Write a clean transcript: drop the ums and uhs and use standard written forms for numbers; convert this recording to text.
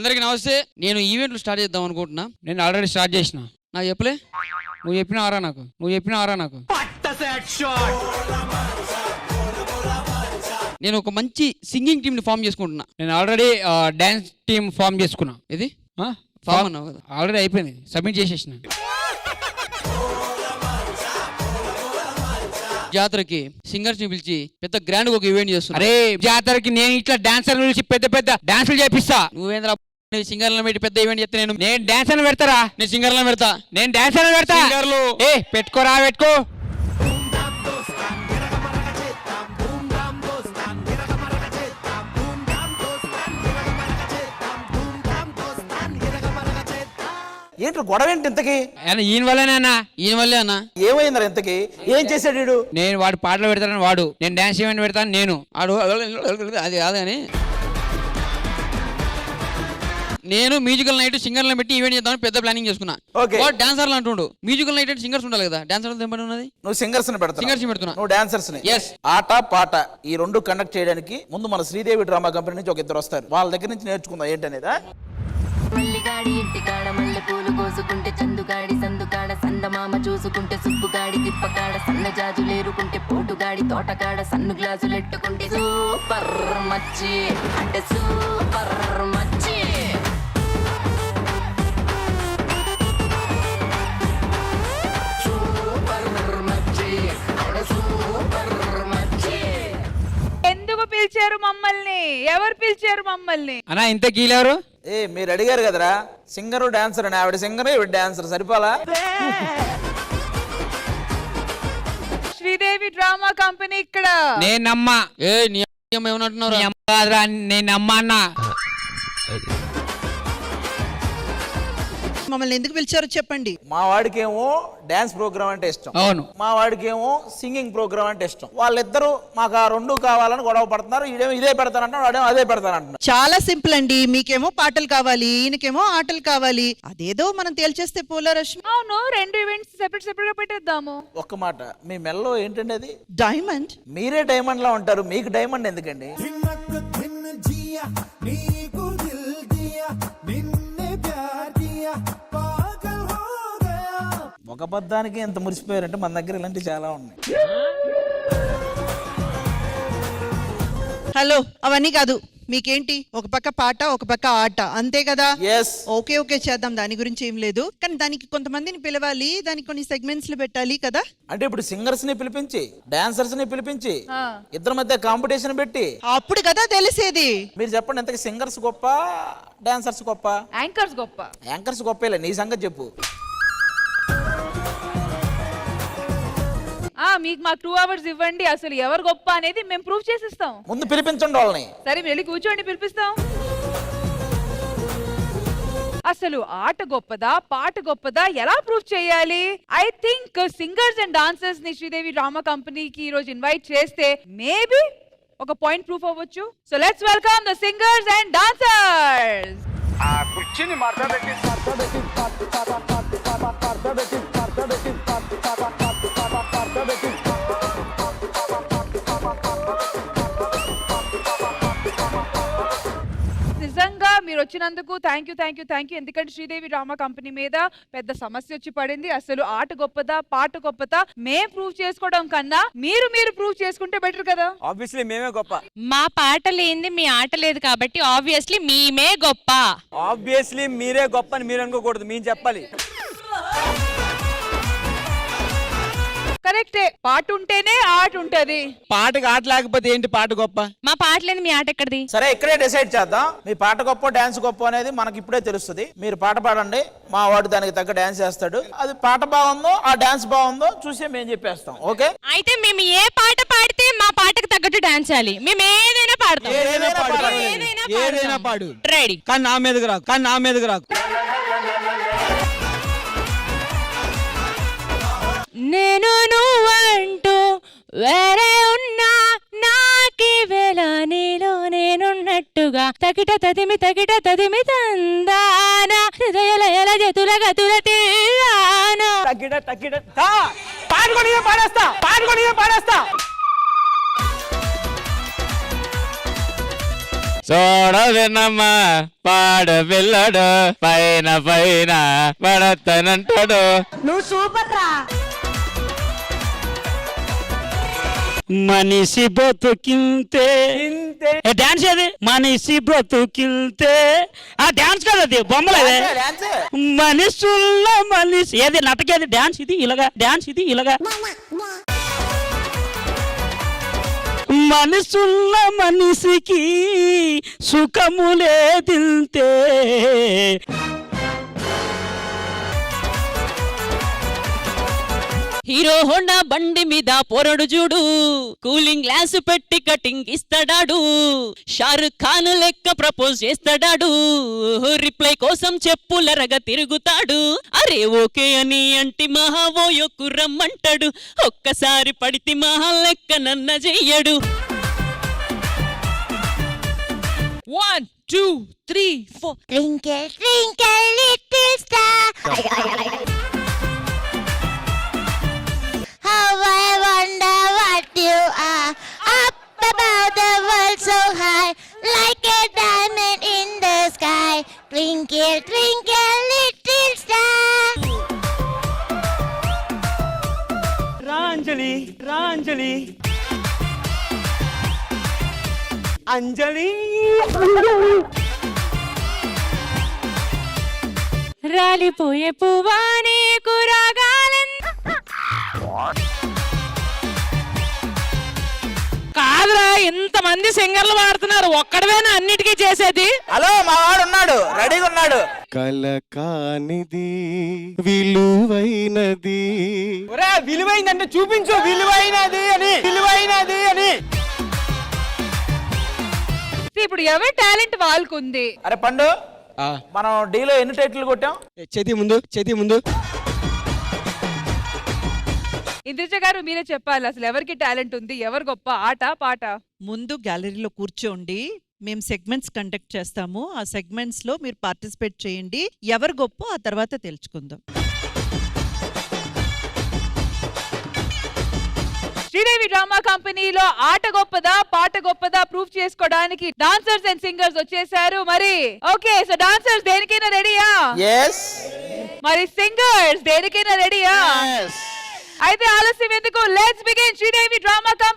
అందరికి నమస్తే. నేను ఈవెంట్లు స్టార్ట్ చేద్దాం అనుకుంటున్నా. నేను ఆల్రెడీ స్టార్ట్ చేసిన. నాకు చెప్పలే? నువ్వు చెప్పినావరా నాకు. నేను ఒక మంచి సింగింగ్ టీమ్ ని ఫామ్ చేసుకుంటున్నా. నేను ఆల్రెడీ డాన్స్ టీమ్ ఫామ్ చేసుకున్నా. ఇది ఫామ్ అన్నావు కదా? ఆల్రెడీ అయిపోయింది, సబ్మిట్ చేసేసిన. జాతరకి సింగర్స్ ని పిలిచి పెద్ద గ్రాండ్ ఒక ఈవెంట్ చేస్తున్నా. అరే జాతరకి నేను ఇట్లా డాన్సర్ పిలిచి పెద్ద డాన్సులు చేపిస్తా. నువ్వేంద్ర సింగర్లను పెట్టి పెద్ద ఈవెంట్ చేస్తే నేను డాన్సర్ పెడతారా? నేను సింగర్లను పెడతా. నేను డాన్సర్ పెడతా. సింగర్లు పెట్టుకో. ఏంటి గొడవ ఏంటి ఇంతకి? ఈయన వల్లే అన్న. ఏమైందా ఇంతకి? ఏం చేశాడు వీడు? నేను వాడు పాటలు పెడతానని వాడు, నేను డాన్స్ ఈవెంట్ పెడతాను నేను. అది కాదని నేను మ్యూజికల్ నైట్ సింగర్లను పెట్టి ఈవెంట్ చేద్దామని పెద్ద ప్లానింగ్ చేసుకున్నా. డాన్సర్లు అంటుండు. మ్యూజికల్ నైట్ అంటే సింగర్స్ ఉండాలి కదా, డాన్సర్ ఏమని ఉన్నది? నువ్వు సింగర్స్ ని పెడతా. సింగర్స్ పెడుతున్నా. నువ్వు డాన్సర్స్ ని. ఆట పాట ఈ రెండు కండక్ట్ చేయడానికి ముందు మన శ్రీదేవి డ్రామా కంపెనీ నుంచి ఒక ఇద్దరు వస్తారు. వాళ్ళ దగ్గర నుంచి నేర్చుకుందాం ఏంటనేదా. మల్లిగాడి ఇంటికాడ మల్లె పూలు కోసుకుంటే చందుగాడి సందుకాడ సందమామ చూసుకుంటే సుబ్బుగాడి తిప్పకాడ సన్న జాజులేరుకుంటే పోటుగాడి తోటకాడ సన్ను గ్లాసులెట్టుకుంటే సూపర్ మచ్చి అంటే సూపర్ మచ్చి. ఎందుకు పిలిచారు మమ్మల్ని? ఎవరు పిలిచారు మమ్మల్ని? అన్నా ఇంత గీలేరు? మీరు అడిగారు కదరా సింగరు డాన్సర్ అని. ఆవిడ సింగర్ ఇవిడ డాన్సర్, సరిపోలా? శ్రీదేవి డ్రామా కంపెనీ ఇక్కడ. నేను నమ్మా. నీ ఏమంటున్నారు? నేను నమ్మా అన్నా. మమ్మల్ని ఎందుకు పిలిచారో చెప్పండి. మా వాడికేమో డాన్స్ ప్రోగ్రామ్ అంటే ఇష్టం. అవును. మా వాడికేమో సింగింగ్ ప్రోగ్రామ్ అంటే ఇష్టం. వాళ్ళిద్దరూ మాకు ఆ రెండు కావాలని గొడవ పడుతున్నారు. ఈడేమో ఇదే పెడతానంటున్నాడు, వాడేమో అదే పెడతానంటున్నాడు. చాలా సింపుల్ అండి. మీకేమో పాటలు కావాలి, ఈయనకేమో ఆటలు కావాలి. అదేదో మనం తేల్చేస్తే పోలా రష్మి. అవును, రెండు ఈవెంట్స్ సెపరేట్ సెపరేట్ గా పెట్టేద్దాము. ఒక్క మాట, మీ మెల్లో ఏంటండి అది? డైమండ్. మీరే డైమండ్ లా ఉంటారు, మీకు డైమండ్ ఎందుకండి? ఒక పద్దానికి ఎంత మురిసిపోయారంటే మన దగ్గర ఇలాంటివి చాలా ఉన్నాయి. హలో, అవన్నీ కాదు. మీకేంటి? ఒక పక్క పాట, ఒక పక్క ఆట, అంతే కదా? ఓకే చేద్దాం, దాని గురించి ఏం లేదు. కానీ దానికి కొంతమందిని పిలవాలి, దానికి కొన్ని సెగ్మెంట్స్ లో పెట్టాలి కదా. అంటే ఇప్పుడు సింగర్స్ ని పిలిపించి డాన్సర్స్ ని పిలిపించి ఇద్దరి మధ్య కాంపిటీషన్ పెట్టి అప్పుడు కదా తెలిసేది. మీరు చెప్పండి, ఎంతకి సింగర్స్ గొప్ప డాన్సర్స్ గొప్ప? యాంకర్స్ గొప్ప. యాంకర్స్ గొప్పలే, నీ సంగతి చెప్పు. మీకు మాకు 2 hours ఇవ్వండి, అసలు ఎవరు గొప్ప అనేది మేము ప్రూవ్ చేసిస్తాం. ముందు పిలిపించండి వాళ్ళని. సరే వెళ్ళి కూర్చోండి, పిలిపిస్తాం. అసలు ఆట గొప్పదా పాట గొప్పదా ఎలా ప్రూవ్ చేయాలి? I think singers and dancers ని శ్రీదేవి డ్రామా కంపెనీకి ఈ రోజు ఇన్వైట్ చేస్తే మేబీ ఒక పాయింట్ ప్రూఫ్ అవ్వచ్చు. So let's welcome the singers and dancers. నిజంగా మీరు వచ్చినందుకు థ్యాంక్ యూ. ఎందుకంటే శ్రీదేవి డ్రామా కంపెనీ మీద పెద్ద సమస్య వచ్చి పడింది. అసలు ఆట గొప్పదా పాట గొప్పదా మేము ప్రూవ్ చేసుకోవడం కన్నా మీరు ప్రూవ్ చేసుకుంటే బెటర్ కదా. ఆబ్వియస్లీ మేమే గొప్ప. మా పాట లేనిది మీ ఆట లేదు కాబట్టి ఆబ్వియస్లీ మేమే గొప్ప. ఆబ్వియస్లీ మీరే గొప్ప అని మీరు అనుకోకూడదు, మేము చెప్పాలి. కరెక్టే, పాట ఉంటేనే ఆట ఉంటది. పాటకి ఆట లేకపోతే ఏంటి పాట గొప్ప? మా పాట లేని మీ ఆట ఎక్కడిది? సరే ఇక్కడే డిసైడ్ చేద్దాం. మీ పాట గొప్ప డాన్స్ గొప్ప అనేది మనకి ఇప్పుడే తెలుస్తుంది. మీరు పాట పాడండి, మా వాడు దానికి తగ్గ డాన్స్ చేస్తాడు. అది పాట బాగుందో ఆ డాన్స్ బాగుందో చూసి మేము చెప్పేస్తాం. ఓకే? అయితే మేము ఏ పాట పాడితే మా పాటకు తగ్గట్టు డాన్స్ చేయాలి. మేము ఏదైనా పాడతాం. ఏదైనా పాడు. రెడీ. కానీ నా మీదకి రాకు. నేను నువ్వంటూ వేరే ఉన్నా నాకి వేళ నీలో నేనున్నట్టుగా తగిట తదిమి తందాన హృదయలయల జతుల గతుల తీరాన పాడేస్తా. చూడవినమ్మా పాడు పిల్లడు పైన పైన పడతానంటాడు. నువ్వు సూపర్ రా. మనిషి బ్రతుకింతే డాన్స్ ఏది మనిషి బ్రతుకింతే ఆ డాన్స్ కదా అది బొమ్మలేదే మనుషుల్లో మనిషి ఏది నటకేది డాన్స్ ఇది ఇలాగా డాన్స్ ఇది ఇలాగా మనసున్న మనిషికి సుఖములే తింతే. హీరో హోండా బండి మీద పోరడు చూడు, కూలింగ్ గ్లాస్ పెట్టి కటింగ్ ఇస్తాడాడు, షారుఖ్ ఖాన్ లెక్క ప్రపోజ్ చేస్తాడాడు, రిప్లై కోసం చెప్పులరగా తిరుగుతాడు, అరే ఓకే అని అంటి మహావోయో కుర్రమ్మంటాడు, ఒక్కసారి పడితే మహా లెక్క నన్న చెయ్యడు. 1 2 3 4 Twinkle, twinkle, little star. How I wonder what you are. Up above the world so high, like a diamond in the sky. Twinkle, twinkle, little star. రాంజలి రాంజలి అంజలి రాలిపోయే పువ్వానే కురాగాలన్. కాదురా, ఇంతమంది సింగర్లు పాడుతున్నారు, ఒక్కడవేనా అన్నిటికీ చేసేది? హలో మా వాడు ఉన్నాడు, రెడీగా ఉన్నాడు. కల కానిది విలువైనది. ఒరే విలువైందంటే చూపించు, విలువైనది అని, విలువైనది అని. ఇప్పుడు ఎవరి టాలెంట్ వాళ్ళకుంది. అరే పండు, మనం డీలో ఎన్ని టైటిల్ కొట్టాం? చేతి ముందు ఇంద్రజ గారు మీరే చెప్పాలి, అసలు ఎవరికి టాలెంట్ ఉంది, ఎవరు గొప్ప, ఆట పాట? ముందు గ్యాలరీలో కూర్చోండి, మేము సెగ్మెంట్స్ కండక్ట్ చేస్తాము. ఆ సెగ్మెంట్స్ లో మీరు పార్టిసిపేట్ చేయండి. ఎవరు గొప్ప ఆ తర్వాత తెలుసుకుందాం. శ్రీదేవి డ్రామా కంపెనీలో ఆట గొప్పదా పాట గొప్పదా ప్రూవ్ చేసుకోవడానికి డాన్సర్స్ అండ్ సింగర్స్ వచ్చేసారు. మరి ఓకే, సో డాన్సర్స్ దేనికైనా రెడీయా? yes మరి సింగర్స్ దేనికైనా రెడీయా? అయితే ఆలస్యం ఎందుకు, let's begin Sridevi drama company.